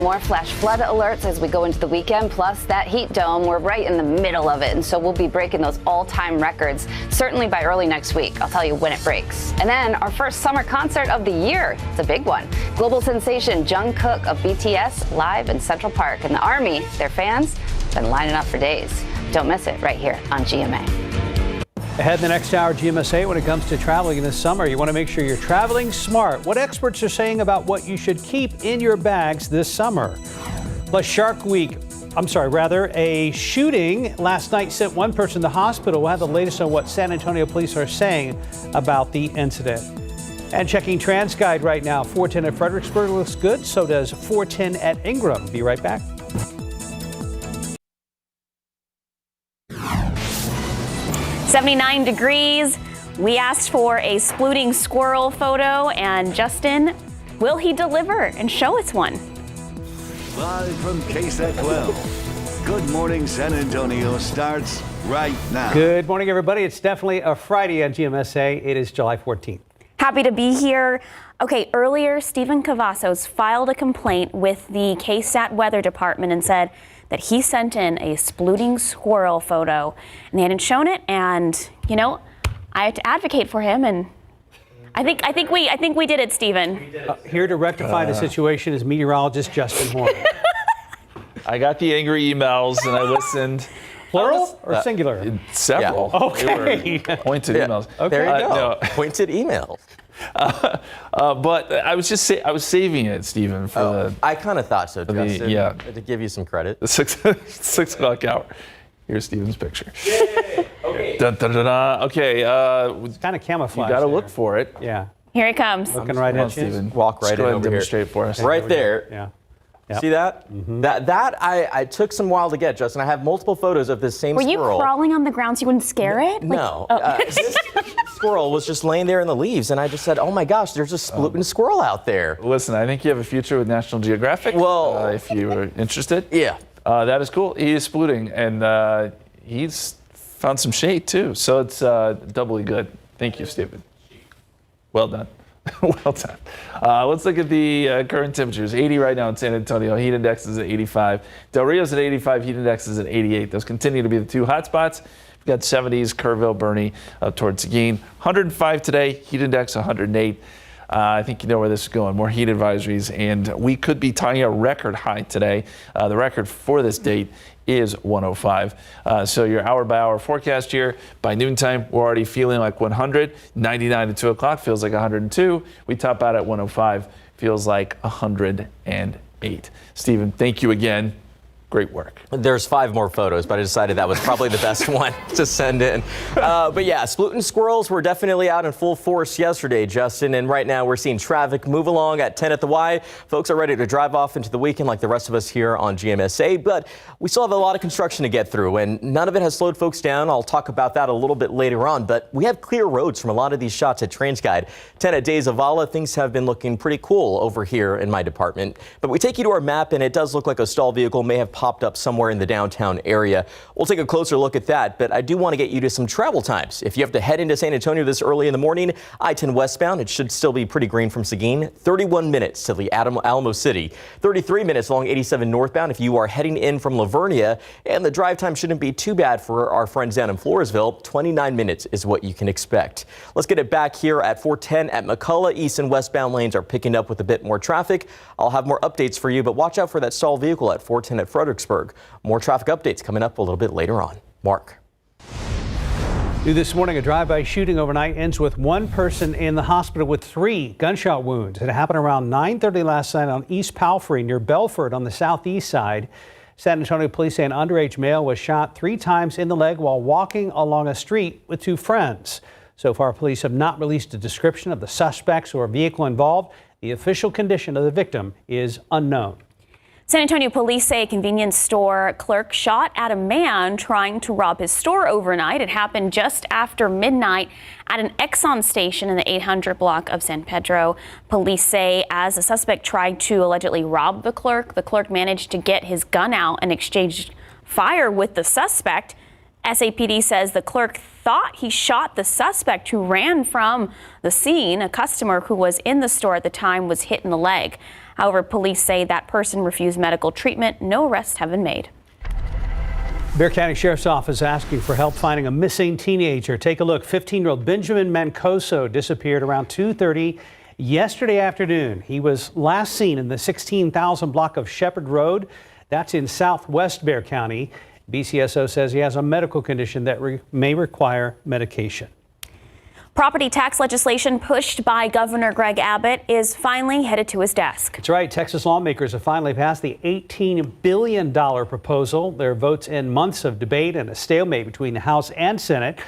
More flash flood alerts as we go into the weekend, plus that heat dome. We're right in the middle of it, and so we'll be breaking those all-time records, certainly by early next week. I'll tell you when it breaks. And then our first summer concert of the year. It's a big one. Global sensation Jungkook of BTS live in Central Park. And the Army, their fans, been lining up for days. Don't miss it right here on GMA. Ahead in the next hour, GMS8, when it comes to traveling this summer, you want to make sure you're traveling smart. What experts are saying about what you should keep in your bags this summer. Plus a shooting last night sent one person to the hospital. We'll have the latest on what San Antonio police are saying about the incident. And checking TransGuide right now, 410 at Fredericksburg looks good. So does 410 at Ingram. Be right back. 79 degrees. We asked for a splooting squirrel photo, and Justin, will he deliver and show us one? Live from KSAT 12. Good Morning San Antonio starts right now. Good morning, everybody. It's definitely a Friday on GMSA. It is July 14th. Happy to be here. Okay, earlier, Stephen Cavazos filed a complaint with the KSAT Weather Department and said that he sent in a splooting squirrel photo, and they hadn't shown it. And you know, I had to advocate for him, and I think we did it, Stephen. Here to rectify the situation is meteorologist Justin Horn. I got the angry emails and I listened. Plural or singular? Several. Yeah. Okay. They were pointed emails. Okay. There you go. No. Pointed emails. But I was saving it, Stephen, for the. I kind of thought so, Justin. To give you some credit. The 6 o'clock hour. Here's Stephen's picture. Yay! Okay. Dun, dun, dun, dun. Okay. It's kind of camouflage. You got to there. look for it. Yeah. Here he comes. Looking right at you. Stephen. Walk right Just go ahead in and over here. demonstrate for us. Right there. Yeah. Yep. See that? Mm-hmm. That I took some while to get, Justin. I have multiple photos of this same Were squirrel. you crawling on the ground so you wouldn't scare it? No. This squirrel was just laying there in the leaves, and I just said, oh my gosh, there's a splooting squirrel out there. Listen, I think you have a future with National Geographic. Well, if you were interested. Yeah. That is cool. He is splooting, and he's found some shade too. So it's doubly good. Thank you, Stephen. Well done. Well done. Let's look at the current temperatures. 80 right now in San Antonio. Heat index is at 85. Del Rio's at 85. Heat index is at 88. Those continue to be the two hot spots. We've got 70s, Kerrville, Bernie, up towards Seguin. 105 today. Heat index 108. I think you know where this is going. More heat advisories, and we could be tying a record high today. The record for this date is 105. So your hour-by-hour forecast here, by noontime, we're already feeling like 100. 99 to 2 o'clock feels like 102. We top out at 105, feels like 108. Stephen, thank you again. Great work. There's 5 more photos, but I decided that was probably the best one to send in. But yeah, splooting squirrels were definitely out in full force yesterday, Justin. And right now we're seeing traffic move along at 10 at the Y. Folks are ready to drive off into the weekend like the rest of us here on GMSA. But we still have a lot of construction to get through, and none of it has slowed folks down. I'll talk about that a little bit later on. But we have clear roads from a lot of these shots at TransGuide. 10 at De Zavala, things have been looking pretty cool over here in my department. But we take you to our map, and it does look like a stall vehicle may have popped up somewhere in the downtown area. We'll take a closer look at that, but I do want to get you to some travel times. If you have to head into San Antonio this early in the morning, I-10 westbound, it should still be pretty green from Seguin. 31 minutes to the Alamo City. 33 minutes along 87 northbound if you are heading in from Lavernia, and the drive time shouldn't be too bad for our friends down in Floresville. 29 minutes is what you can expect. Let's get it back here at 410 at McCullough. East and westbound lanes are picking up with a bit more traffic. I'll have more updates for you, but watch out for that stalled vehicle at 410 at Fredericksburg. More traffic updates coming up a little bit later on. Mark. New this morning, a drive-by shooting overnight ends with one person in the hospital with 3 gunshot wounds. It happened around 9:30 last night on East Palfrey near Belford on the southeast side. San Antonio police say an underage male was shot 3 times in the leg while walking along a street with 2 friends. So far, police have not released a description of the suspects or vehicle involved. The official condition of the victim is unknown. San Antonio police say a convenience store clerk shot at a man trying to rob his store overnight. It happened just after midnight at an Exxon station in the 800 block of San Pedro. Police say as the suspect tried to allegedly rob the clerk managed to get his gun out and exchanged fire with the suspect. SAPD says the clerk thought he shot the suspect who ran from the scene. A customer who was in the store at the time was hit in the leg. However, police say that person refused medical treatment. No arrests have been made. Bexar County Sheriff's Office asking for help finding a missing teenager. Take a look. 15-year-old Benjamin Mancoso disappeared around 2:30 yesterday afternoon. He was last seen in the 16,000 block of Shepherd Road. That's in southwest Bexar County. BCSO says he has a medical condition that may require medication. Property tax legislation pushed by Governor Greg Abbott is finally headed to his desk. That's right. Texas lawmakers have finally passed the $18 billion proposal. Their votes in months of debate and a stalemate between the House and Senate.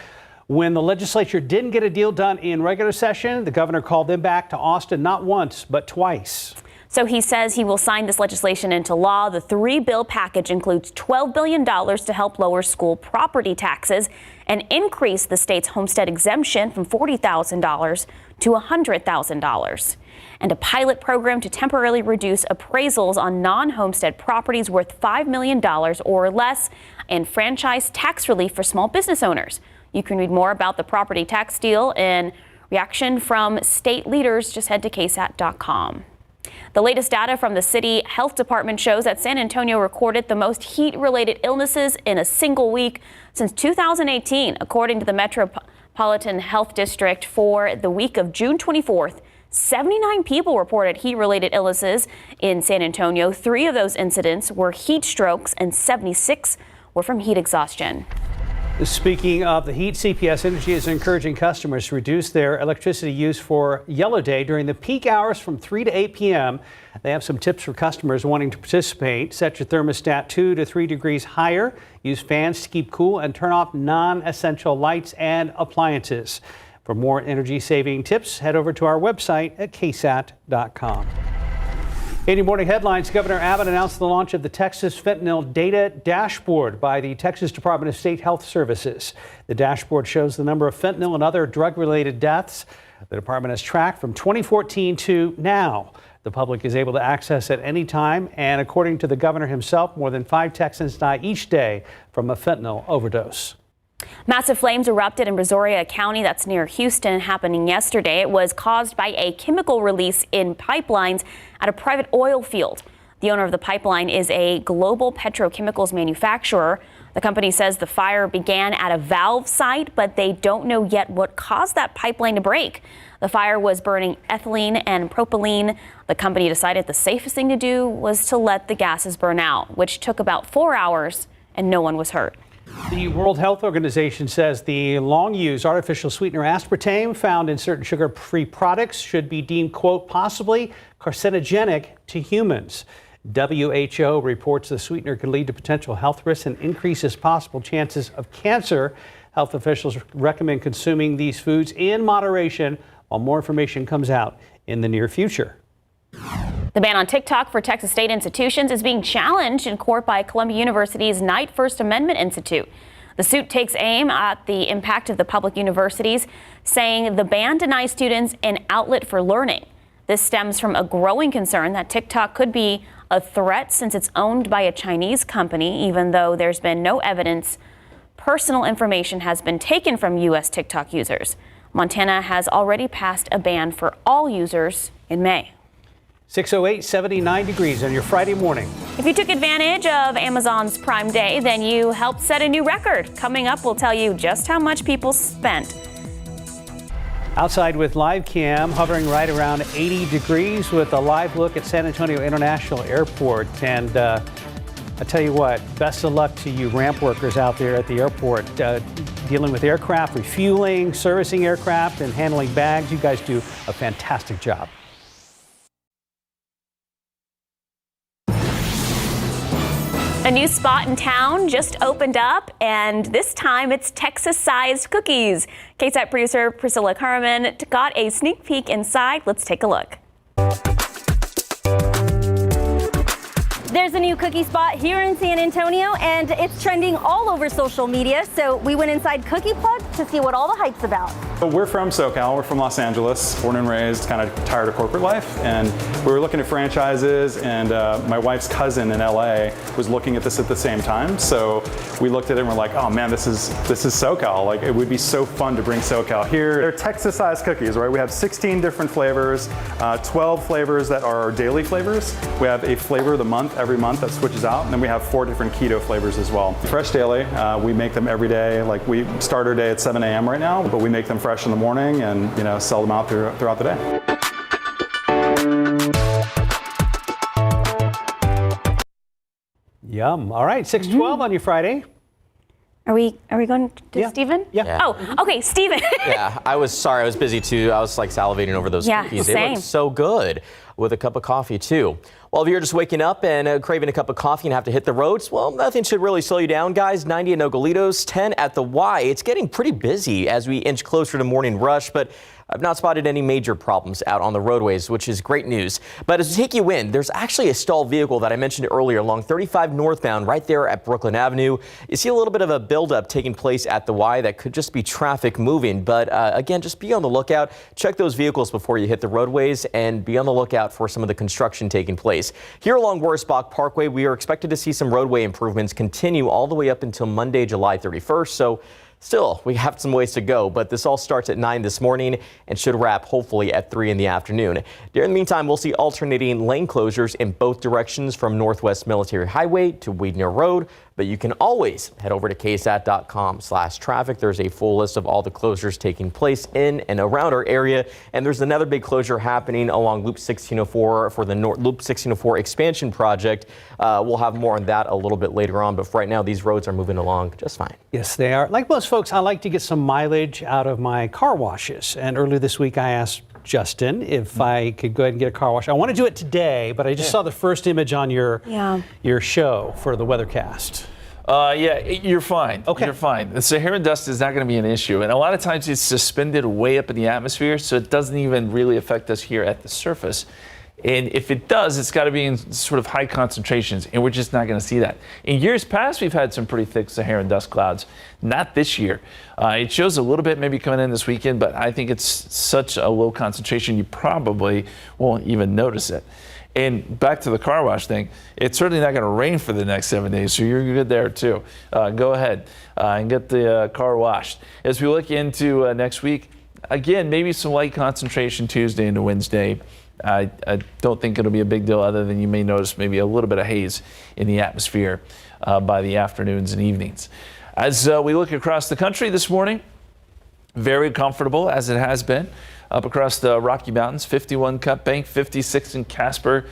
When the legislature didn't get a deal done in regular session, the governor called them back to Austin not once, but twice. So he says he will sign this legislation into law. The three-bill package includes $12 billion to help lower school property taxes and increase the state's homestead exemption from $40,000 to $100,000. And a pilot program to temporarily reduce appraisals on non-homestead properties worth $5 million or less, and franchise tax relief for small business owners. You can read more about the property tax deal and reaction from state leaders. Just head to ksat.com. The latest data from the city health department shows that San Antonio recorded the most heat-related illnesses in a single week since 2018, according to the Metropolitan Health District. For the week of June 24th, 79 people reported heat-related illnesses in San Antonio. 3 of those incidents were heat strokes and 76 were from heat exhaustion. Speaking of the heat, CPS Energy is encouraging customers to reduce their electricity use for Yellow Day during the peak hours from 3 to 8 p.m. They have some tips for customers wanting to participate. Set your thermostat 2 to 3 degrees higher. Use fans to keep cool and turn off non-essential lights and appliances. For more energy-saving tips, head over to our website at ksat.com. 80 morning headlines. Governor Abbott announced the launch of the Texas Fentanyl Data Dashboard by the Texas Department of State Health Services. The dashboard shows the number of fentanyl and other drug-related deaths the department has tracked from 2014 to now. The public is able to access at any time, and according to the governor himself, more than 5 Texans die each day from a fentanyl overdose. Massive flames erupted in Brazoria County, that's near Houston, happening yesterday. It was caused by a chemical release in pipelines at a private oil field. The owner of the pipeline is a global petrochemicals manufacturer. The company says the fire began at a valve site, but they don't know yet what caused that pipeline to break. The fire was burning ethylene and propylene. The company decided the safest thing to do was to let the gases burn out, which took about 4 hours, and no one was hurt. The World Health Organization says the long-used artificial sweetener aspartame found in certain sugar-free products should be deemed, quote, possibly carcinogenic to humans. WHO reports the sweetener could lead to potential health risks and increases possible chances of cancer. Health officials recommend consuming these foods in moderation while more information comes out in the near future. The ban on TikTok for Texas state institutions is being challenged in court by Columbia University's Knight First Amendment Institute. The suit takes aim at the impact of the public universities, saying the ban denies students an outlet for learning. This stems from a growing concern that TikTok could be a threat since it's owned by a Chinese company, even though there's been no evidence personal information has been taken from U.S. TikTok users. Montana has already passed a ban for all users in May. 6:08, 79 degrees on your Friday morning. If you took advantage of Amazon's Prime Day, then you helped set a new record. Coming up, we'll tell you just how much people spent. Outside with live cam, hovering right around 80 degrees with a live look at San Antonio International Airport. And I tell you what, best of luck to you ramp workers out there at the airport, dealing with aircraft, refueling, servicing aircraft, and handling bags. You guys do a fantastic job. A new spot in town just opened up, and this time it's Texas-sized cookies. KSAT producer Priscilla Carmen got a sneak peek inside. Let's take a look. There's a new cookie spot here in San Antonio, and it's trending all over social media. So we went inside Cookie Plug to see what all the hype's about. We're from SoCal, we're from Los Angeles, born and raised, kind of tired of corporate life, and we were looking at franchises, and my wife's cousin in LA was looking at this at the same time, so we looked at it and we're like, oh man, this is SoCal. Like, it would be so fun to bring SoCal here. They're Texas-sized cookies, right? We have 16 different flavors, 12 flavors that are our daily flavors. We have a flavor of the month every month that switches out, and then we have 4 different keto flavors as well. Fresh daily, we make them every day. Like, we start our day at 7 a.m. right now, but we make them fresh in the morning and, you know, sell them out throughout the day. Yum. All right, 6:12 on your Friday. Are we going to Yeah. Stephen? Yeah. Oh, okay, Stephen. Yeah, I was busy too. I was like salivating over those cookies. They same. look so good with a cup of coffee too. Well, if you're just waking up and craving a cup of coffee and have to hit the roads, well, nothing should really slow you down, guys. 90 at Nogalitos, 10 at the Y. It's getting pretty busy as we inch closer to morning rush, but I've not spotted any major problems out on the roadways, which is great news. But as we take you in, there's actually a stalled vehicle that I mentioned earlier along 35 northbound right there at Brooklyn Avenue. You see a little bit of a buildup taking place at the Y that could just be traffic moving. But again, just be on the lookout. Check those vehicles before you hit the roadways and be on the lookout for some of the construction taking place. Here along Worsbach Parkway, we are expected to see some roadway improvements continue all the way up until Monday, July 31st. So still, we have some ways to go, but this all starts at 9 this morning and should wrap hopefully at 3 in the afternoon. During the meantime, we'll see alternating lane closures in both directions from Northwest Military Highway to Weidner Road, but you can always head over to ksat.com/traffic. There's a full list of all the closures taking place in and around our area, and there's another big closure happening along Loop 1604 for the Loop 1604 expansion project. We'll have more on that a little bit later on, but for right now, these roads are moving along just fine. Yes, they are. Like most folks, I like to get some mileage out of my car washes. And earlier this week, I asked Justin if I could go ahead and get a car wash. I want to do it today, but I just saw the first image on your show for the weathercast. Yeah, you're fine. Okay. You're fine. The Saharan dust is not going to be an issue. And a lot of times it's suspended way up in the atmosphere, so it doesn't even really affect us here at the surface. And if it does, it's got to be in sort of high concentrations, and we're just not going to see that. In years past, we've had some pretty thick Saharan dust clouds. Not this year. It shows a little bit maybe coming in this weekend, but I think it's such a low concentration, you probably won't even notice it. And back to the car wash thing, it's certainly not going to rain for the next 7 days, so you're good there too. Go ahead and get the car washed. As we look into next week, again, maybe some light concentration Tuesday into Wednesday. I don't think it'll be a big deal other than you may notice maybe a little bit of haze in the atmosphere by the afternoons and evenings. As we look across the country this morning, very comfortable as it has been up across the Rocky Mountains. 51 Cut Bank, 56 in Casper,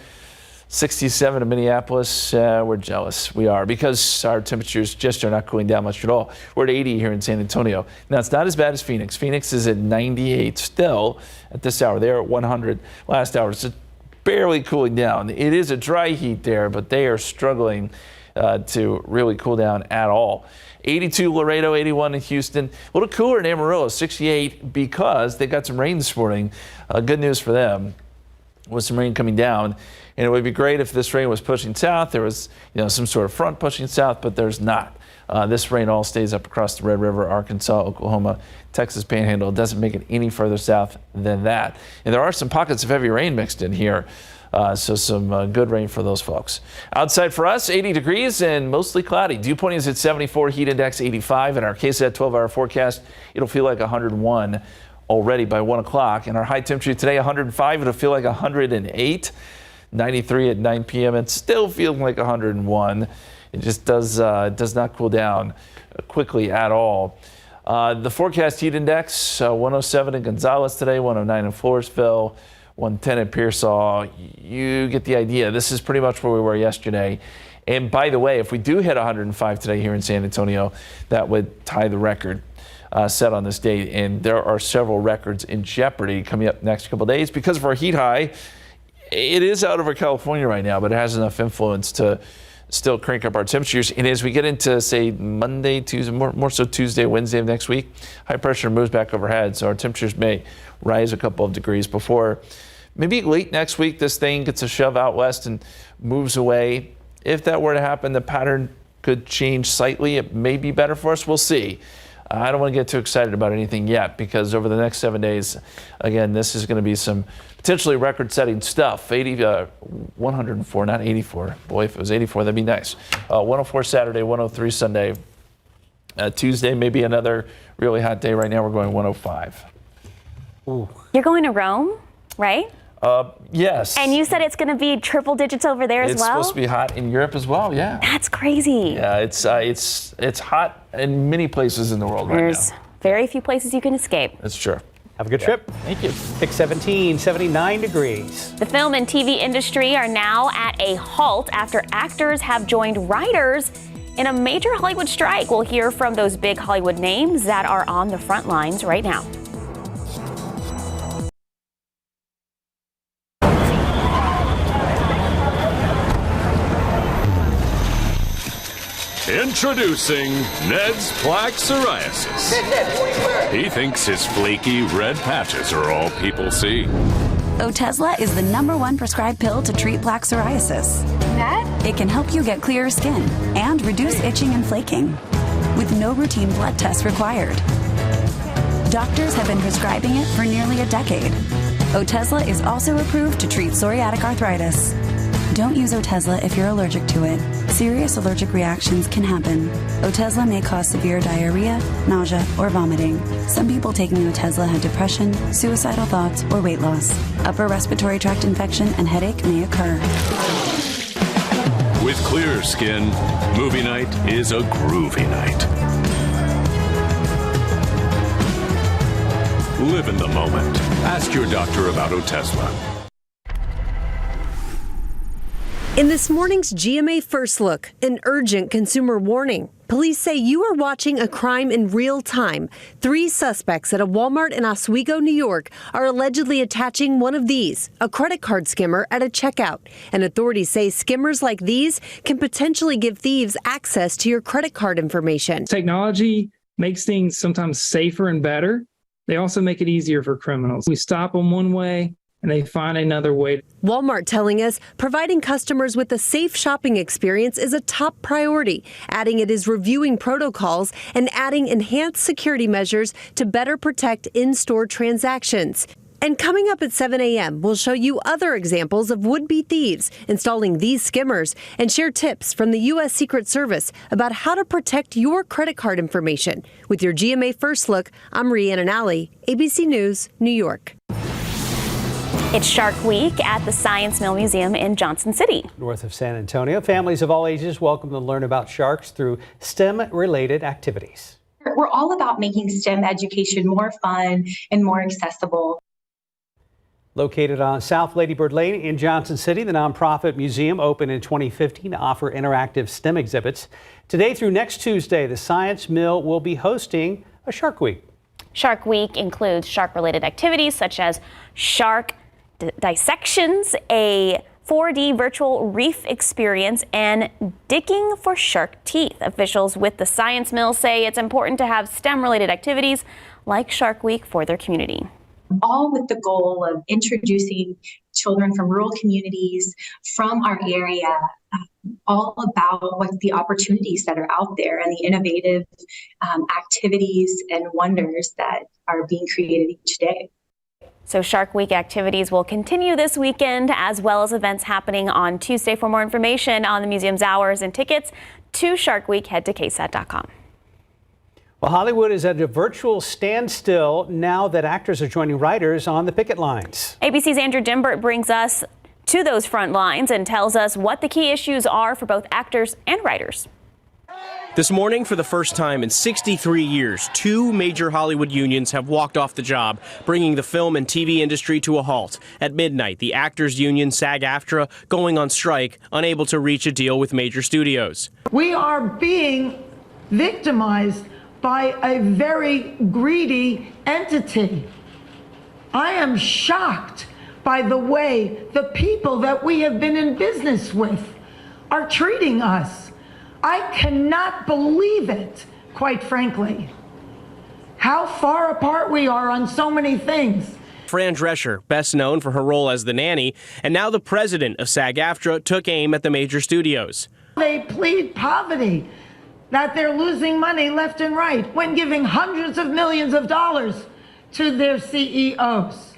67 in Minneapolis. We're jealous. We are, because our temperatures just are not cooling down much at all. We're at 80 here in San Antonio. Now, it's not as bad as Phoenix. Phoenix is at 98 still at this hour. They're at 100 last hour. It's barely cooling down. It is a dry heat there, but they are struggling to really cool down at all. 82 Laredo, 81 in Houston. A little cooler in Amarillo, 68, because they got some rain this morning. Good news for them with some rain coming down. And it would be great if this rain was pushing south. There was, some sort of front pushing south, but there's not. This rain all stays up across the Red River, Arkansas, Oklahoma, Texas Panhandle. It doesn't make it any further south than that. And there are some pockets of heavy rain mixed in here. So some good rain for those folks. Outside for us, 80 degrees and mostly cloudy. Dew point is at 74, heat index 85. In our KSAT 12-hour forecast, it'll feel like 101 already by 1 o'clock. And our high temperature today, 105. It'll feel like 108. 93 at 9 p.m. It still feels like 101. It just does not cool down quickly at all. The forecast heat index, 107 in Gonzales today, 109 in Floresville, 110 in Pearsall. You get the idea. This is pretty much where we were yesterday. And by the way, if we do hit 105 today here in San Antonio, that would tie the record set on this date. And there are several records in jeopardy coming up next couple of days because of our heat high. It is out over California right now, but it has enough influence to still crank up our temperatures. And as we get into, say, Monday, Tuesday, more so Tuesday, Wednesday of next week, high pressure moves back overhead. So our temperatures may rise a couple of degrees before maybe late next week this thing gets a shove out west and moves away. If that were to happen, the pattern could change slightly. It may be better for us. We'll see. I don't want to get too excited about anything yet, because over the next 7 days, again, this is going to be some potentially record-setting stuff. 104, not 84. Boy, if it was 84, that'd be nice. 104 Saturday, 103 Sunday. Tuesday, maybe another really hot day. Right now, we're going 105. Ooh. You're going to Rome, right? Yes. And you said it's going to be triple digits over there as well? It's supposed to be hot in Europe as well, yeah. That's crazy. Yeah, it's hot in many places in the world right now. There's very few places you can escape. That's true. Have a good trip. Thank you. 617, 79 degrees. The film and TV industry are now at a halt after actors have joined writers in a major Hollywood strike. We'll hear from those big Hollywood names that are on the front lines right now. Introducing Ned's Plaque Psoriasis. He thinks his flaky red patches are all people see. Otezla is the #1 prescribed pill to treat plaque psoriasis. Ned? It can help you get clearer skin and reduce itching and flaking with no routine blood tests required. Doctors have been prescribing it for nearly a decade. Otezla is also approved to treat psoriatic arthritis. Don't use Otezla if you're allergic to it. Serious allergic reactions can happen. Otezla may cause severe diarrhea, nausea, or vomiting. Some people taking Otezla have depression, suicidal thoughts, or weight loss. Upper respiratory tract infection and headache may occur. With clear skin, movie night is a groovy night. Live in the moment. Ask your doctor about Otezla. In this morning's GMA First Look, an urgent consumer warning. Police say you are watching a crime in real time. 3 suspects at a Walmart in Oswego, New York, are allegedly attaching one of these, a credit card skimmer, at a checkout. And authorities say skimmers like these can potentially give thieves access to your credit card information. Technology makes things sometimes safer and better. They also make it easier for criminals. We stop them one way, and they find another way. Walmart telling us providing customers with a safe shopping experience is a top priority, adding it is reviewing protocols and adding enhanced security measures to better protect in-store transactions. And coming up at 7 a.m., we'll show you other examples of would-be thieves installing these skimmers and share tips from the U.S. Secret Service about how to protect your credit card information. With your GMA First Look, I'm Rhiannon Alley, ABC News, New York. It's Shark Week at the Science Mill Museum in Johnson City. North of San Antonio, families of all ages welcome to learn about sharks through STEM-related activities. We're all about making STEM education more fun and more accessible. Located on South Lady Bird Lane in Johnson City, the nonprofit museum opened in 2015 to offer interactive STEM exhibits. Today through next Tuesday, the Science Mill will be hosting a Shark Week. Shark Week includes shark-related activities such as shark dissections, a 4D virtual reef experience, and digging for shark teeth. Officials with the Science Mill say it's important to have STEM-related activities like Shark Week for their community. All with the goal of introducing children from rural communities, from our area, all about what the opportunities that are out there and the innovative activities and wonders that are being created each day. So Shark Week activities will continue this weekend, as well as events happening on Tuesday. For more information on the museum's hours and tickets to Shark Week, head to ksat.com. Well, Hollywood is at a virtual standstill now that actors are joining writers on the picket lines. ABC's Andrew Dimbert brings us to those front lines and tells us what the key issues are for both actors and writers. This morning, for the first time in 63 years, 2 major Hollywood unions have walked off the job, bringing the film and TV industry to a halt. At midnight, the Actors Union, SAG-AFTRA, going on strike, unable to reach a deal with major studios. We are being victimized by a very greedy entity. I am shocked by the way the people that we have been in business with are treating us. I cannot believe it, quite frankly, how far apart we are on so many things. Fran Drescher, best known for her role as the nanny, and now the president of SAG-AFTRA, took aim at the major studios. They plead poverty. that they're losing money left and right when giving hundreds of millions of dollars to their CEOs.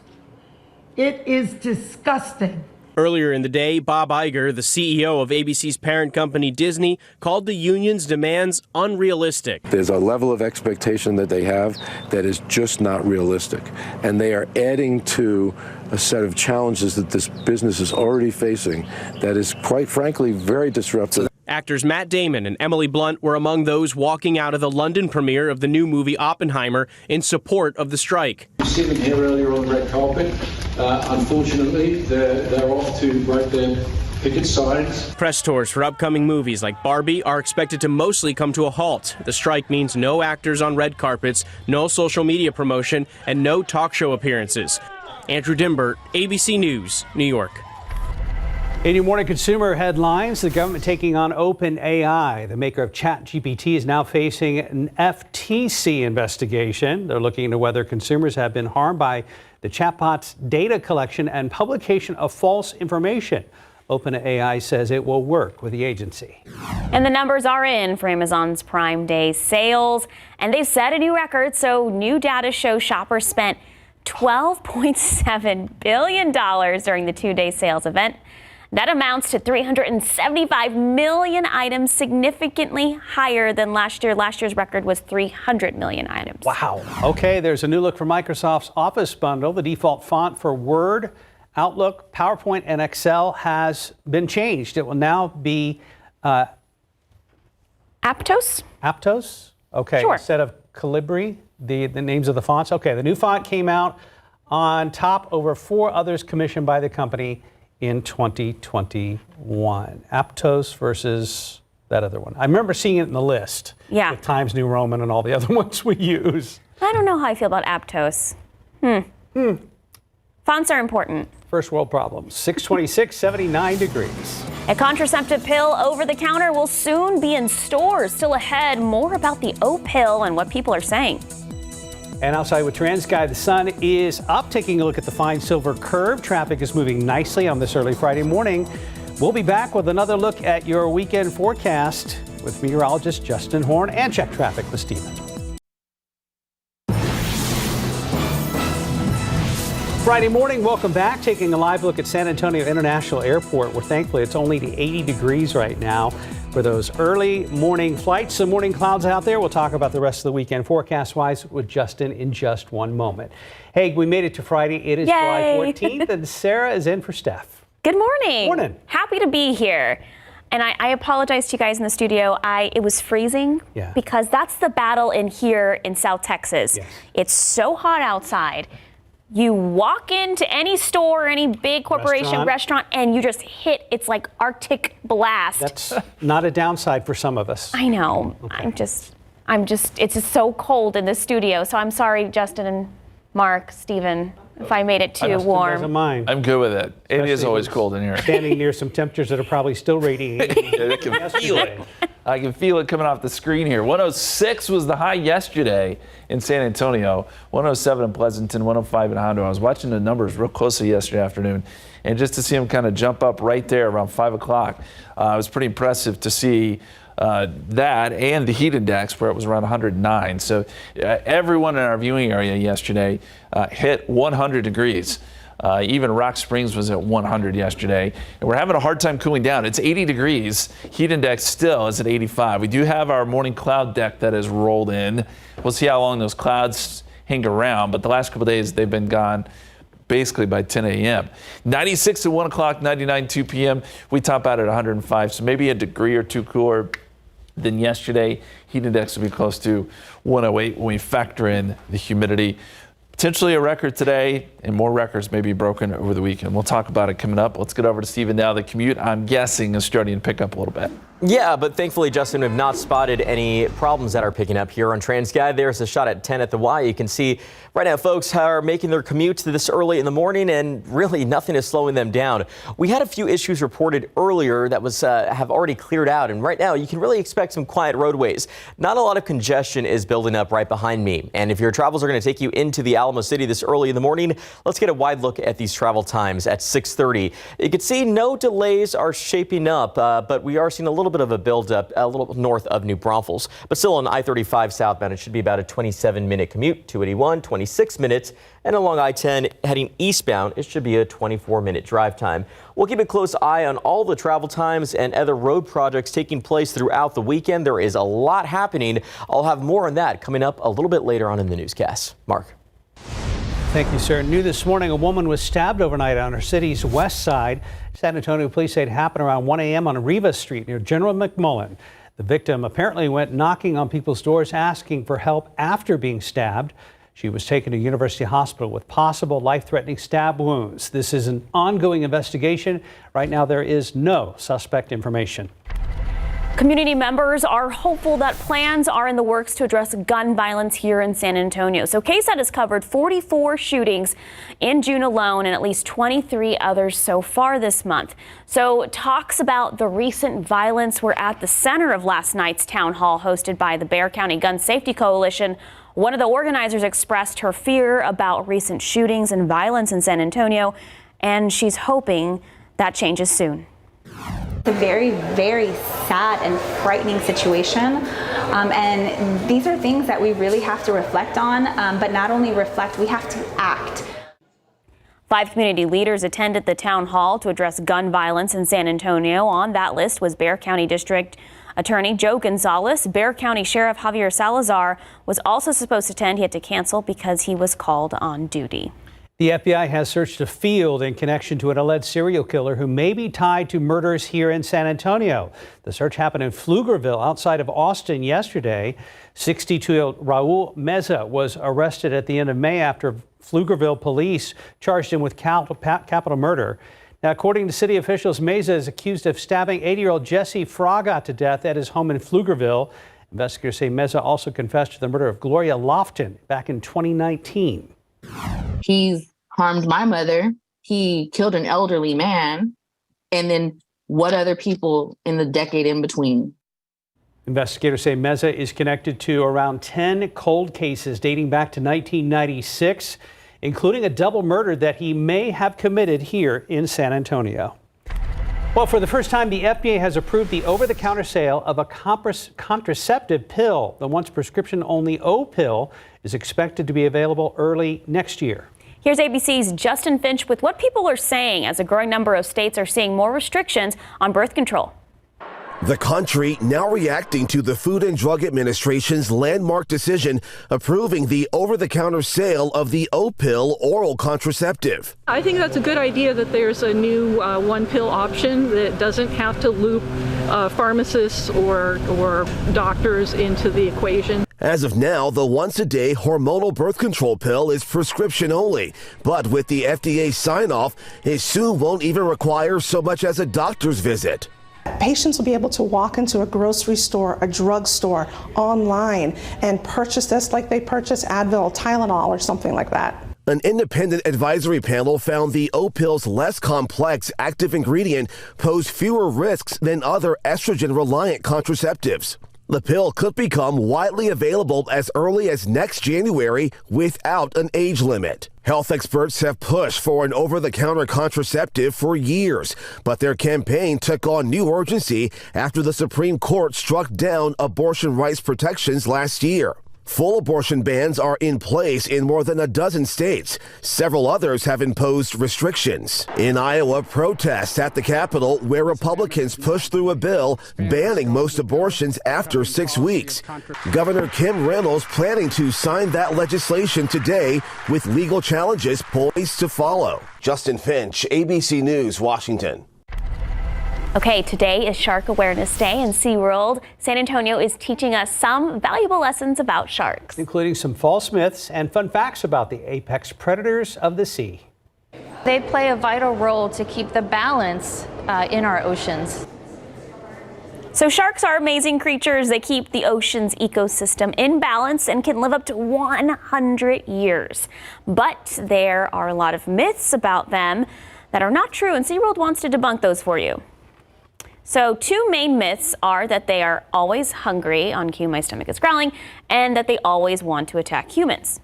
It is disgusting. Earlier in the day, Bob Iger, the CEO of ABC's parent company Disney, called the union's demands unrealistic. There's a level of expectation that they have that is just not realistic. And they are adding to a set of challenges that this business is already facing that is, quite frankly, very disruptive. Actors Matt Damon and Emily Blunt were among those walking out of the London premiere of the new movie Oppenheimer in support of the strike. Sitting here earlier on the red carpet, unfortunately, they're off to break their picket signs. Press tours for upcoming movies like Barbie are expected to mostly come to a halt. The strike means no actors on red carpets, no social media promotion, and no talk show appearances. Andrew Dimbert, ABC News, New York. In your morning consumer headlines, the government taking on OpenAI. The maker of ChatGPT is now facing an FTC investigation. They're looking into whether consumers have been harmed by the chatbot's data collection and publication of false information. OpenAI says it will work with the agency. And the numbers are in for Amazon's Prime Day sales, and they've set a new record. So new data shows shoppers spent $12.7 billion during the two-day sales event. That amounts to 375 million items, significantly higher than last year. Last year's record was 300 million items. Wow. Okay, there's a new look for Microsoft's Office bundle. The default font for Word, Outlook, PowerPoint, and Excel has been changed. It will now be Aptos? Aptos? Okay, Sure. Instead of Calibri, the names of the fonts. Okay, the new font came out on top over 4 others commissioned by the company in 2021. Aptos versus that other one. I remember seeing it in the list. Yeah. With Times New Roman and all the other ones we use. I don't know how I feel about Aptos. Fonts are important. First world problems. 626, 79 degrees. A contraceptive pill over the counter will soon be in stores. Still ahead, more about the O pill and what people are saying. And outside with TransGuide, the sun is up. Taking a look at the fine silver curve. Traffic is moving nicely on this early Friday morning. We'll be back with another look at your weekend forecast with meteorologist Justin Horn and check traffic with Stephen. Friday morning, welcome back. Taking a live look at San Antonio International Airport, where thankfully it's only 80 degrees right now for those early morning flights. Some morning clouds out there. We'll talk about the rest of the weekend forecast-wise with Justin in just one moment. Hey, we made it to Friday. It is July 14th, and Sarah is in for Steph. Good morning. Morning. Happy to be here. And I apologize to you guys in the studio. It was freezing because that's the battle in here in South Texas. Yes. It's so hot outside. You walk into any store, any big corporation, restaurant, and you just hit, it's like Arctic blast. That's not a downside for some of us. I know. Okay. I'm just, it's just so cold in the studio. So I'm sorry, Justin and Mark, Stephen, if I made it too warm. Doesn't mind. I'm good with it. It is always cold in here. Standing near some temperatures that are probably still radiating. I can feel it. I can feel it coming off the screen here. 106 was the high yesterday in San Antonio. 107 in Pleasanton, 105 in Hondo. I was watching the numbers real closely yesterday afternoon, and just to see them kind of jump up right there around 5 o'clock, it was pretty impressive to see that and the heat index where it was around 109. So everyone in our viewing area yesterday hit 100 degrees. Even Rock Springs was at 100 yesterday. And we're having a hard time cooling down. It's 80 degrees. Heat index still is at 85. We do have our morning cloud deck that has rolled in. We'll see how long those clouds hang around. But the last couple of days, they've been gone basically by 10 a.m. 96 at 1 o'clock, 99 2 p.m. We top out at 105. So maybe a degree or two cooler than yesterday. Heat index will be close to 108 when we factor in the humidity. Potentially a record today, and more records may be broken over the weekend. We'll talk about it coming up. Let's get over to Stephen now. The commute, I'm guessing, is starting to pick up a little bit. Yeah, but thankfully, Justin, we've not spotted any problems that are picking up here on TransGuide. There's a shot at 10 at the Y. You can see right now folks are making their commutes this early in the morning, and really nothing is slowing them down. We had a few issues reported earlier that have already cleared out, and right now you can really expect some quiet roadways. Not a lot of congestion is building up right behind me, and if your travels are going to take you into the Alamo City this early in the morning, let's get a wide look at these travel times at 6:30. You can see no delays are shaping up, but we are seeing a little little bit of a buildup a little north of New Braunfels, but still on I-35 southbound, it should be about a 27-minute commute. 281, 26 minutes, and along I-10 heading eastbound, it should be a 24-minute drive time. We'll keep a close eye on all the travel times and other road projects taking place throughout the weekend. There is a lot happening. I'll have more on that coming up a little bit later on in the newscast. Mark. Thank you, sir. New this morning, a woman was stabbed overnight on our city's west side. San Antonio police say it happened around 1 a.m. on Rivas Street near General McMullen. The victim apparently went knocking on people's doors asking for help after being stabbed. She was taken to University Hospital with possible life-threatening stab wounds. This is an ongoing investigation. Right now, there is no suspect information. Community members are hopeful that plans are in the works to address gun violence here in San Antonio. So KSAT has covered 44 shootings in June alone and at least 23 others so far this month. So talks about the recent violence were at the center of last night's town hall hosted by the Bexar County Gun Safety Coalition. One of the organizers expressed her fear about recent shootings and violence in San Antonio, and she's hoping that changes soon. It's a very, very sad and frightening situation. And these are things that we really have to reflect on, but not only reflect, we have to act. 5 community leaders attended the town hall to address gun violence in San Antonio. On that list was Bexar County District Attorney Joe Gonzalez. Bexar County Sheriff Javier Salazar was also supposed to attend. He had to cancel because he was called on duty. The FBI has searched a field in connection to an alleged serial killer who may be tied to murders here in San Antonio. The search happened in Pflugerville outside of Austin yesterday. 62-year-old Raul Meza was arrested at the end of May after Pflugerville police charged him with capital murder. Now, according to city officials, Meza is accused of stabbing 80-year-old Jesse Fraga to death at his home in Pflugerville. Investigators say Meza also confessed to the murder of Gloria Lofton back in 2019. He's harmed my mother. He killed an elderly man. And then what other people in the decade in between? Investigators say Meza is connected to around 10 cold cases dating back to 1996, including a double murder that he may have committed here in San Antonio. Well, for the first time, the FDA has approved the over-the-counter sale of a contraceptive pill. The once prescription-only O pill is expected to be available early next year. Here's ABC's Justin Finch with what people are saying as a growing number of states are seeing more restrictions on birth control. The country now reacting to the Food and Drug Administration's landmark decision approving the over-the-counter sale of the O-pill oral contraceptive. I think that's a good idea that there's a new one-pill option that doesn't have to loop pharmacists or doctors into the equation. As of now, the once-a-day hormonal birth control pill is prescription only, but with the FDA sign-off, it soon won't even require so much as a doctor's visit. Patients will be able to walk into a grocery store, a drugstore, online, and purchase this like they purchase Advil, Tylenol, or something like that. An independent advisory panel found the O-pill's less complex active ingredient posed fewer risks than other estrogen-reliant contraceptives. The pill could become widely available as early as next January without an age limit. Health experts have pushed for an over-the-counter contraceptive for years, but their campaign took on new urgency after the Supreme Court struck down abortion rights protections last year. Full abortion bans are in place in more than a dozen states. Several others have imposed restrictions. In Iowa, protests at the Capitol where Republicans pushed through a bill banning most abortions after 6 weeks. Governor Kim Reynolds planning to sign that legislation today with legal challenges poised to follow. Justin Finch, ABC News, Washington. Okay, today is Shark Awareness Day, and SeaWorld San Antonio is teaching us some valuable lessons about sharks, including some false myths and fun facts about the apex predators of the sea. They play a vital role to keep the balance in our oceans. So sharks are amazing creatures. They keep the ocean's ecosystem in balance and can live up to 100 years. But there are a lot of myths about them that are not true, and SeaWorld wants to debunk those for you. So 2 main myths are that they are always hungry, on cue my stomach is growling, and that they always want to attack humans.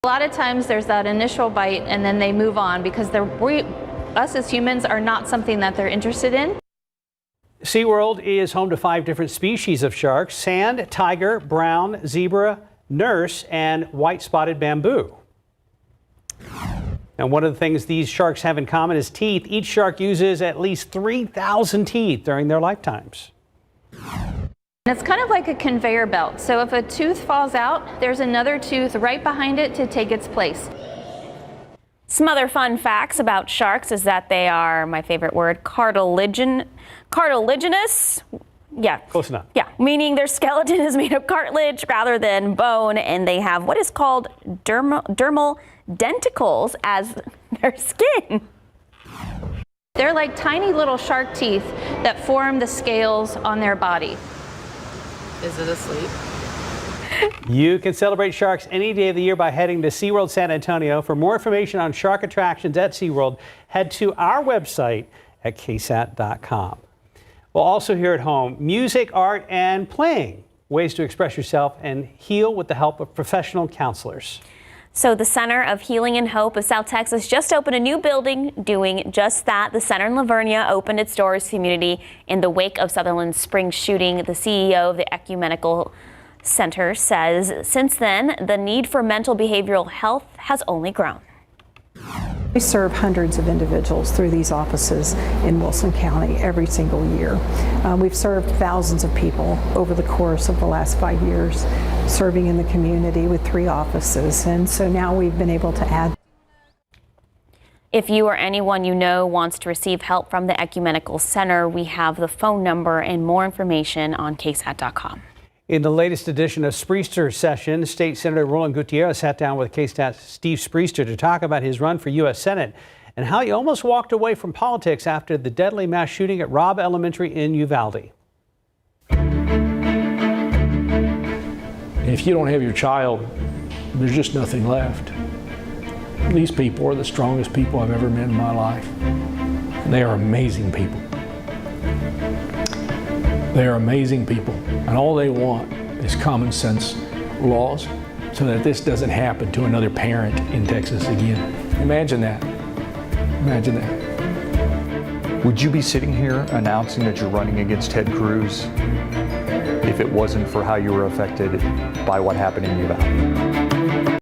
A lot of times there's that initial bite and then they move on because us as humans are not something that they're interested in. SeaWorld is home to 5 different species of sharks: sand, tiger, brown, zebra, nurse, and white-spotted bamboo. And one of the things these sharks have in common is teeth. Each shark uses at least 3,000 teeth during their lifetimes. It's kind of like a conveyor belt. So if a tooth falls out, there's another tooth right behind it to take its place. Some other fun facts about sharks is that they are, my favorite word, cartilaginous. Yeah. Close enough. Yeah, meaning their skeleton is made of cartilage rather than bone, and they have what is called dermal denticles as their skin. They're like tiny little shark teeth that form the scales on their body. Is it asleep? You can celebrate sharks any day of the year by heading to SeaWorld San Antonio. For more information on shark attractions at SeaWorld, head to our website at ksat.com. Well, also here at home, music, art, and playing. Ways to express yourself and heal with the help of professional counselors. So the Center of Healing and Hope of South Texas just opened a new building doing just that. The center in Lavernia opened its doors to the community in the wake of Sutherland Springs shooting. The CEO of the Ecumenical Center says since then, the need for mental behavioral health has only grown. We serve hundreds of individuals through these offices in Wilson County every single year. We've served thousands of people over the course of the last 5 years, serving in the community with 3 offices. And so now we've been able to add. If you or anyone you know wants to receive help from the Ecumenical Center, we have the phone number and more information on ksat.com. In the latest edition of Spriester Session, State Senator Roland Gutierrez sat down with KSAT's Steve Spriester to talk about his run for U.S. Senate and how he almost walked away from politics after the deadly mass shooting at Robb Elementary in Uvalde. If you don't have your child, there's just nothing left. These people are the strongest people I've ever met in my life. They are amazing people. They are amazing people, and all they want is common sense laws so that this doesn't happen to another parent in Texas again. Imagine that. Imagine that. Would you be sitting here announcing that you're running against Ted Cruz if it wasn't for how you were affected by what happened in Uvalde?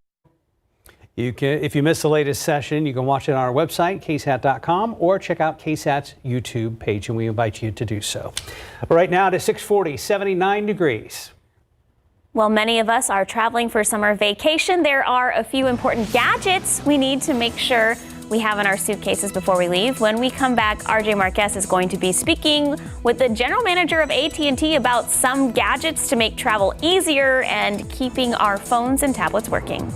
If you missed the latest session, you can watch it on our website, ksat.com, or check out KSAT's YouTube page, and we invite you to do so. Right now to 640, 79 degrees. While many of us are traveling for summer vacation, there are a few important gadgets we need to make sure we have in our suitcases before we leave. When we come back, RJ Marquez is going to be speaking with the general manager of AT&T about some gadgets to make travel easier and keeping our phones and tablets working.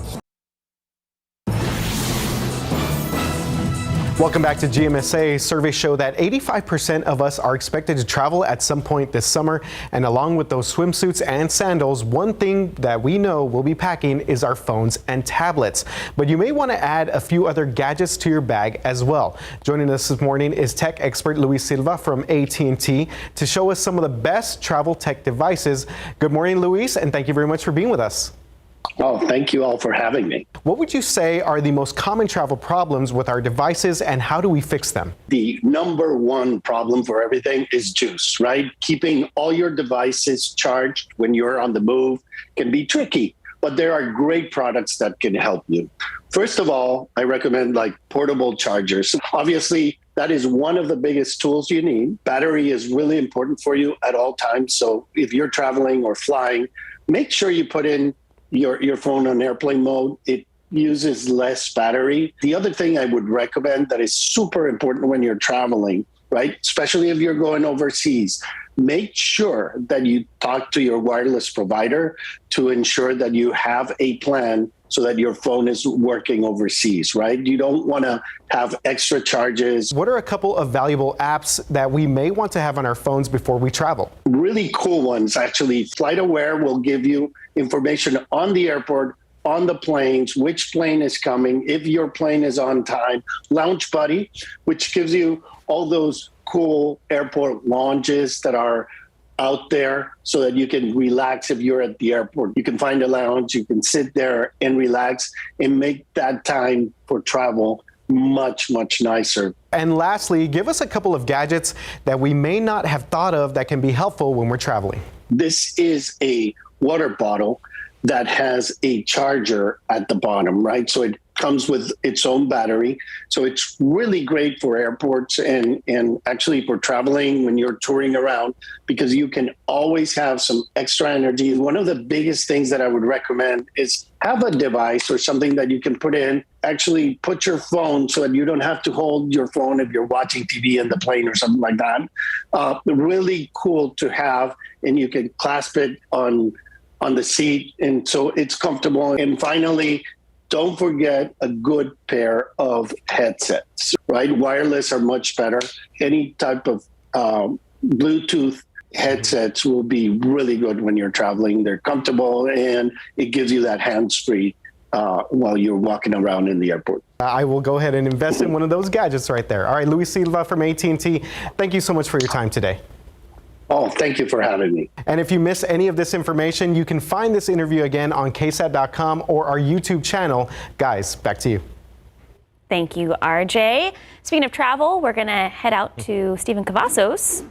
Welcome back to GMSA. Surveys show that 85% of us are expected to travel at some point this summer. And along with those swimsuits and sandals, one thing that we know we'll be packing is our phones and tablets. But you may want to add a few other gadgets to your bag as well. Joining us this morning is tech expert Luis Silva from AT&T to show us some of the best travel tech devices. Good morning, Luis, and thank you very much for being with us. Oh, thank you all for having me. What would you say are the most common travel problems with our devices, and how do we fix them? The number one problem for everything is juice, right? Keeping all your devices charged when you're on the move can be tricky, but there are great products that can help you. First of all, I recommend like portable chargers. Obviously, that is one of the biggest tools you need. Battery is really important for you at all times. So if you're traveling or flying, make sure you put in your phone on airplane mode. It uses less battery. The other thing I would recommend that is super important when you're traveling, right? Especially if you're going overseas, make sure that you talk to your wireless provider to ensure that you have a plan so that your phone is working overseas, right? You don't want to have extra charges. What are a couple of valuable apps that we may want to have on our phones before we travel? Really cool ones, actually. FlightAware will give you information on the airport, on the planes, which plane is coming, if your plane is on time. Lounge Buddy, which gives you all those cool airport lounges that are out there so that you can relax if you're at the airport. You can find a lounge, you can sit there and relax and make that time for travel much, much nicer. And lastly, give us a couple of gadgets that we may not have thought of that can be helpful when we're traveling. This is a water bottle that has a charger at the bottom, right? So it comes with its own battery. So it's really great for airports and actually for traveling when you're touring around, because you can always have some extra energy. One of the biggest things that I would recommend is have a device or something that you can put in, actually put your phone so that you don't have to hold your phone if you're watching TV in the plane or something like that. Really cool to have, and you can clasp it on the seat, and so it's comfortable. And finally, don't forget a good pair of headsets, right? Wireless are much better. Any type of Bluetooth headsets will be really good when you're traveling. They're comfortable, and it gives you that hands-free while you're walking around in the airport. I will go ahead and invest in one of those gadgets right there. All right, Luis Silva from AT&T, thank you so much for your time today. Oh, thank you for having me. And if you miss any of this information, you can find this interview again on ksat.com or our YouTube channel. Guys, back to you. Thank you, RJ. Speaking of travel, we're going to head out to Stephen Cavazos.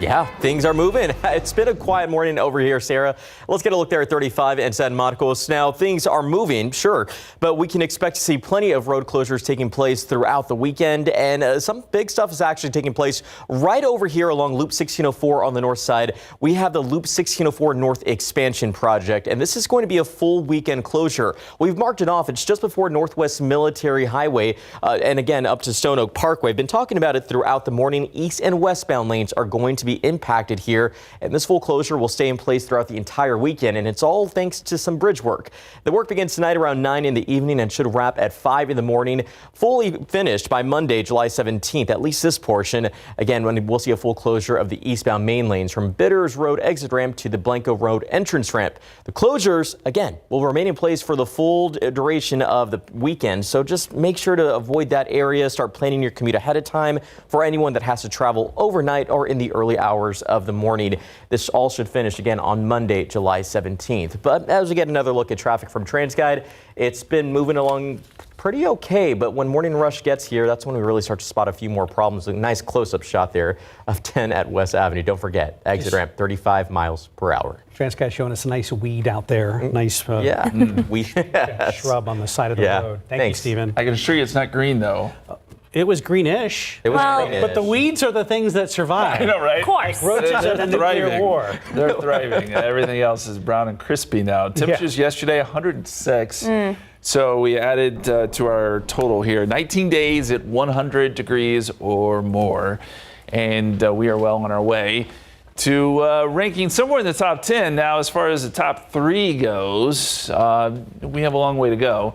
Yeah, things are moving. It's been a quiet morning over here, Sarah. Let's get a look there at 35 and San Marcos. Now, things are moving, sure, but we can expect to see plenty of road closures taking place throughout the weekend. And some big stuff is actually taking place right over here along Loop 1604 on the north side. We have the Loop 1604 North Expansion Project, and this is going to be a full weekend closure. We've marked it off. It's just before Northwest Military Highway and again up to Stone Oak Parkway. Been talking about it throughout the morning. East and westbound lanes are going to be impacted here, and this full closure will stay in place throughout the entire weekend, and it's all thanks to some bridge work. The work begins tonight around 9 in the evening and should wrap at 5 in the morning, fully finished by Monday, July 17th, at least this portion. Again, when we'll see a full closure of the eastbound main lanes from Bitters Road exit ramp to the Blanco Road entrance ramp. The closures, again, will remain in place for the full duration of the weekend, so just make sure to avoid that area. Start planning your commute ahead of time for anyone that has to travel overnight or in the early hours of the morning. This all should finish again on Monday, July 17th. But as we get another look at traffic from TransGuide, it's been moving along pretty okay, but when morning rush gets here, that's when we really start to spot a few more problems. A nice close-up shot there of 10 at West Avenue. Don't forget, exit ramp 35 miles per hour. TransGuide showing us a nice weed out there. Nice shrub on the side of the road. Thank you, Stephen. I can assure you it's not green, though. It was greenish. It was greenish. But the weeds are the things that survive. I know, right? Of course. Like roaches in a nuclear war. They're thriving. Everything else is brown and crispy now. Temperatures yesterday, 106. So we added to our total here 19 days at 100 degrees or more. And we are well on our way to ranking somewhere in the top 10. Now, as far as the top 3 goes, we have a long way to go.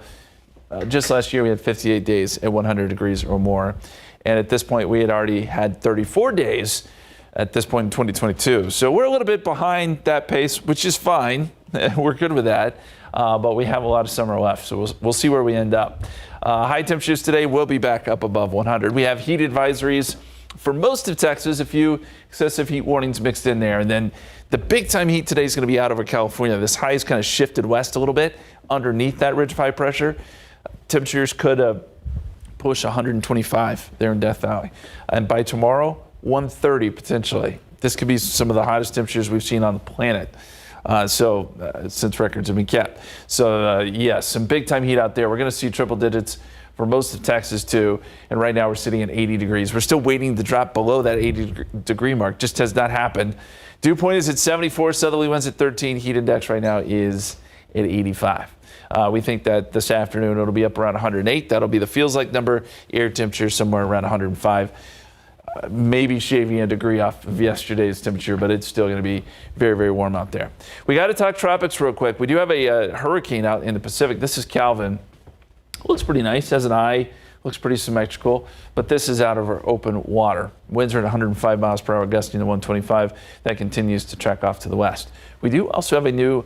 Just last year, we had 58 days at 100 degrees or more. And at this point, we had already had 34 days at this point in 2022. So we're a little bit behind that pace, which is fine. We're good with that. But we have a lot of summer left, so we'll see where we end up. High temperatures today will be back up above 100. We have heat advisories for most of Texas, a few excessive heat warnings mixed in there. And then the big time heat today is going to be out over California. This high is kind of shifted west a little bit underneath that ridge of high pressure. Temperatures could push 125 there in Death Valley. And by tomorrow, 130 potentially. This could be some of the hottest temperatures we've seen on the planet since records have been kept. So, yes, some big time heat out there. We're going to see triple digits for most of Texas, too. And right now we're sitting at 80 degrees. We're still waiting to drop below that 80-degree mark. Just has not happened. Dew point is at 74. Southerly winds at 13. Heat index right now is at 85. We think that this afternoon it'll be up around 108. That'll be the feels like number. Air temperature somewhere around 105. Maybe shaving a degree off of yesterday's temperature, but it's still going to be very, very warm out there. We got to talk tropics real quick. We do have a hurricane out in the Pacific. This is Calvin. Looks pretty nice. Has an eye. Looks pretty symmetrical, but this is out over open water. Winds are at 105 miles per hour, gusting to 125. That continues to track off to the west. We do also have a new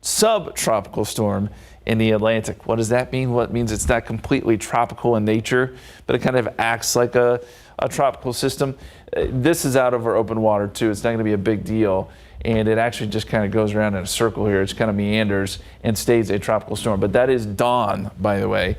subtropical storm in the Atlantic. What does that mean? Well, it means it's not completely tropical in nature, but it kind of acts like a a tropical system. This is out over open water too. It's not going to be a big deal. And it actually just kind of goes around in a circle here. It just kind of meanders and stays a tropical storm. But that is Dawn, by the way.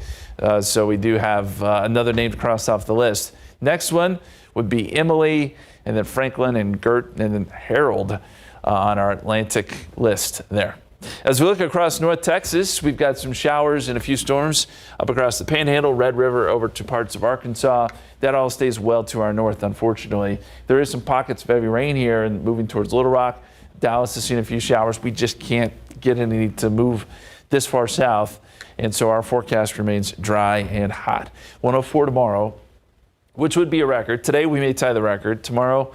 So we do have another name to cross off the list. Next one would be Emily, and then Franklin and Gert, and then Harold on our Atlantic list there. As we look across North Texas, we've got some showers and a few storms up across the Panhandle, Red River, over to parts of Arkansas. That all stays well to our north, unfortunately. There is some pockets of heavy rain here and moving towards Little Rock. Dallas has seen a few showers. We just can't get any to move this far south, and so our forecast remains dry and hot. 104 tomorrow, which would be a record. Today we may tie the record. Tomorrow,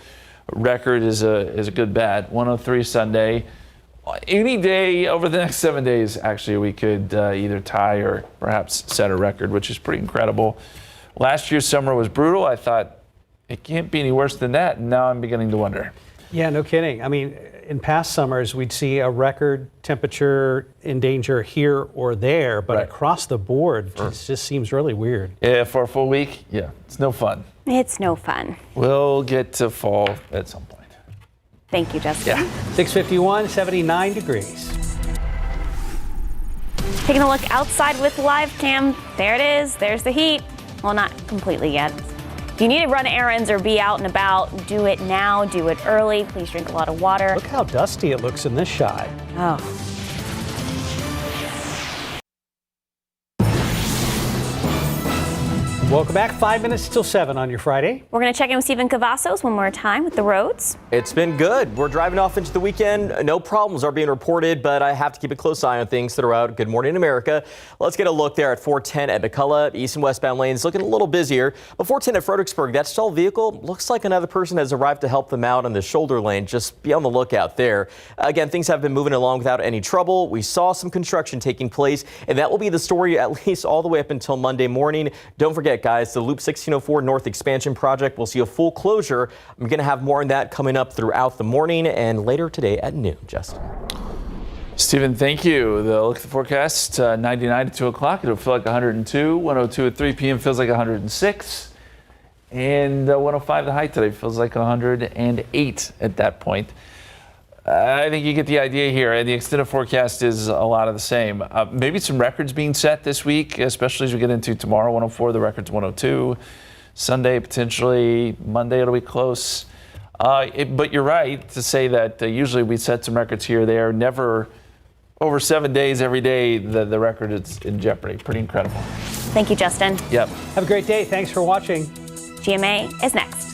record is a good bet. 103 Sunday. Any day over the next 7 days, actually, we could either tie or perhaps set a record, which is pretty incredible. Last year's summer was brutal. I thought it can't be any worse than that, and now I'm beginning to wonder. Yeah, no kidding. I mean, in past summers, we'd see a record temperature in danger here or there, but across the board, it just seems really weird. Yeah, for a full week, yeah, it's no fun. It's no fun. We'll get to fall at some point. Thank you, Justin. Yeah. 651, 79 degrees. Taking a look outside with live cam. There it is. There's the heat. Well, not completely yet. If you need to run errands or be out and about, do it now. Do it early. Please drink a lot of water. Look how dusty it looks in this shot. Oh. Welcome back. 5 minutes till 7 on your Friday. We're going to check in with Stephen Cavazos one more time with the roads. It's been good. We're driving off into the weekend. No problems are being reported, but I have to keep a close eye on things throughout Good Morning America. Let's get a look there at 410 at McCullough. East and westbound lanes looking a little busier. But 410 at Fredericksburg, that stalled vehicle looks like another person has arrived to help them out in the shoulder lane. Just be on the lookout there. Again, things have been moving along without any trouble. We saw some construction taking place, and that will be the story at least all the way up until Monday morning. Don't forget, guys, the Loop 1604 North Expansion Project will see a full closure. I'm going to have more on that coming up throughout the morning and later today at noon. Justin. Stephen, thank you. The look at the forecast, 99 at 2 o'clock. It'll feel like 102. 102 at 3 p.m. feels like 106. And 105 the high today feels like 108 at that point. I think you get the idea here, and the extended forecast is a lot of the same. Maybe some records being set this week, especially as we get into tomorrow. 104, the record's 102. Sunday, potentially. Monday, it'll be close. But you're right to say that usually we set some records here. They are never over 7 days, every day, the record is in jeopardy. Pretty incredible. Thank you, Justin. Yep. Have a great day. Thanks for watching. GMA is next.